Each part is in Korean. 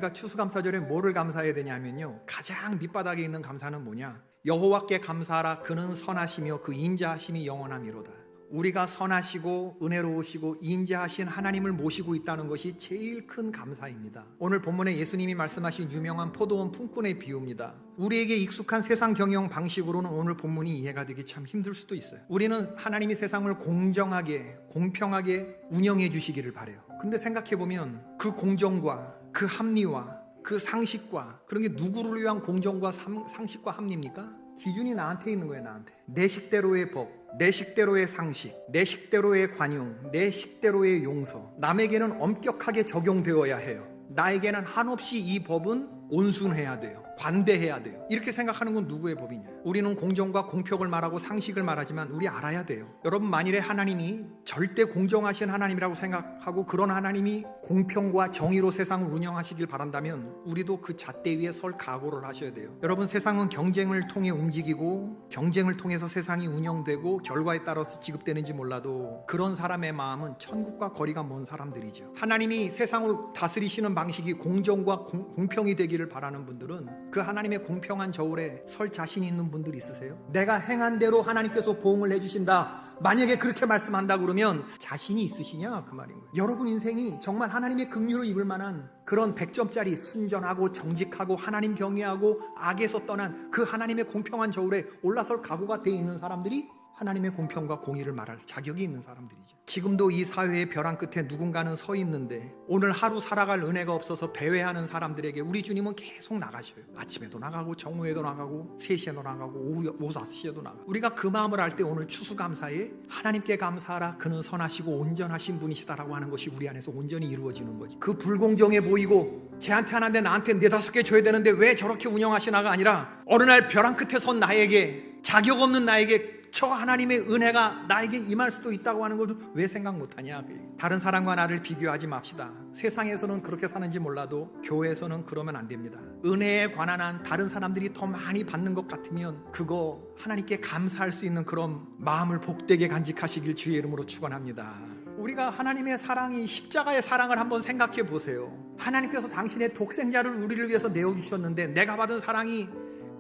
우리가 추수감사절에 뭐를 감사해야 되냐면요, 가장 밑바닥에 있는 감사는 뭐냐? 여호와께 감사하라. 그는 선하시며 그 인자하심이 영원함이로다. 우리가 선하시고 은혜로우시고 인자하신 하나님을 모시고 있다는 것이 제일 큰 감사입니다. 오늘 본문에 예수님이 말씀하신 유명한 포도원 품꾼의 비유입니다. 우리에게 익숙한 세상 경영 방식으로는 오늘 본문이 이해가 되기 참 힘들 수도 있어요. 우리는 하나님이 세상을 공정하게 공평하게 운영해 주시기를 바라요. 근데 생각해보면 그 공정과 그 합리와 그 상식과 그런 게 누구를 위한 공정과 상식과 합리입니까? 기준이 나한테 있는 거예요. 나한테. 내 식대로의 법, 내 식대로의 상식, 내 식대로의 관용, 내 식대로의 용서, 남에게는 엄격하게 적용되어야 해요. 나에게는 한없이 이 법은 온순해야 돼요. 관대해야 돼요. 이렇게 생각하는 건 누구의 법이냐? 우리는 공정과 공평을 말하고 상식을 말하지만 우리 알아야 돼요. 여러분, 만일에 하나님이 절대 공정하신 하나님이라고 생각하고 그런 하나님이 공평과 정의로 세상을 운영하시길 바란다면 우리도 그 잣대 위에 설 각오를 하셔야 돼요. 여러분, 세상은 경쟁을 통해 움직이고 경쟁을 통해서 세상이 운영되고 결과에 따라서 지급되는지 몰라도 그런 사람의 마음은 천국과 거리가 먼 사람들이죠. 하나님이 세상을 다스리시는 방식이 공정과 공평이 되기를 바라는 분들은 그 하나님의 공평한 저울에 설 자신 있는 분들 있으세요? 내가 행한 대로 하나님께서 보응을 해주신다, 만약에 그렇게 말씀한다 그러면 자신이 있으시냐 그 말인 거예요. 여러분 인생이 정말 하나님의 긍휼을 입을 만한 그런 100점짜리 순전하고 정직하고 하나님 경외하고 악에서 떠난 그 하나님의 공평한 저울에 올라설 각오가 돼 있는 사람들이 하나님의 공평과 공의를 말할 자격이 있는 사람들이죠. 지금도 이 사회의 벼랑 끝에 누군가는 서 있는데 오늘 하루 살아갈 은혜가 없어서 배회하는 사람들에게 우리 주님은 계속 나가셔요. 아침에도 나가고 정오에도 나가고 3시에도 나가고 오후 5시에도 나가고. 우리가 그 마음을 알 때 오늘 추수감사에 하나님께 감사하라. 그는 선하시고 온전하신 분이시다라고 하는 것이 우리 안에서 온전히 이루어지는 거지. 그 불공정해 보이고 쟤한테 하나인데 나한테 4-5개 줘야 되는데 왜 저렇게 운영하시나가 아니라 어느 날 벼랑 끝에 선 나에게, 자격 없는 나에게 저 하나님의 은혜가 나에게 임할 수도 있다고 하는 걸 왜 생각 못하냐. 다른 사람과 나를 비교하지 맙시다. 세상에서는 그렇게 사는지 몰라도 교회에서는 그러면 안 됩니다. 은혜에 관한 한 다른 사람들이 더 많이 받는 것 같으면 그거 하나님께 감사할 수 있는 그런 마음을 복되게 간직하시길 주의 이름으로 축원합니다. 우리가 하나님의 사랑이 십자가의 사랑을 한번 생각해 보세요. 하나님께서 당신의 독생자를 우리를 위해서 내어주셨는데 내가 받은 사랑이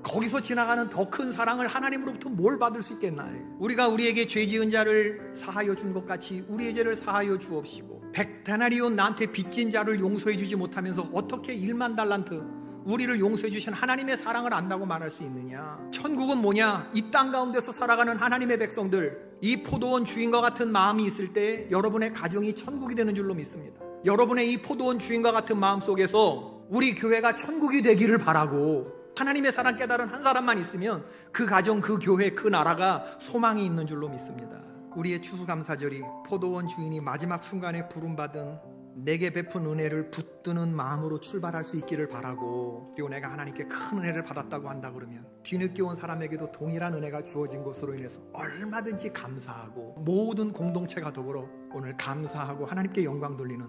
거기서 지나가는 더 큰 사랑을 하나님으로부터 뭘 받을 수 있겠나요? 우리가 우리에게 죄 지은 자를 사하여 준 것 같이 우리의 죄를 사하여 주옵시고 100데나리온 나한테 빚진 자를 용서해 주지 못하면서 어떻게 1만 달란트 우리를 용서해 주신 하나님의 사랑을 안다고 말할 수 있느냐? 천국은 뭐냐? 이 땅 가운데서 살아가는 하나님의 백성들, 이 포도원 주인과 같은 마음이 있을 때 여러분의 가정이 천국이 되는 줄로 믿습니다. 여러분의 이 포도원 주인과 같은 마음 속에서 우리 교회가 천국이 되기를 바라고 하나님의 사랑 깨달은 한 사람만 있으면 그 가정, 그 교회, 그 나라가 소망이 있는 줄로 믿습니다. 우리의 추수감사절이 포도원 주인이 마지막 순간에 부름받은 내게 베푼 은혜를 붙드는 마음으로 출발할 수 있기를 바라고, 그리고 내가 하나님께 큰 은혜를 받았다고 한다 그러면 뒤늦게 온 사람에게도 동일한 은혜가 주어진 것으로 인해서 얼마든지 감사하고 모든 공동체가 더불어 오늘 감사하고 하나님께 영광 돌리는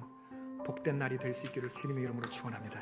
복된 날이 될 수 있기를 주님의 이름으로 축원합니다.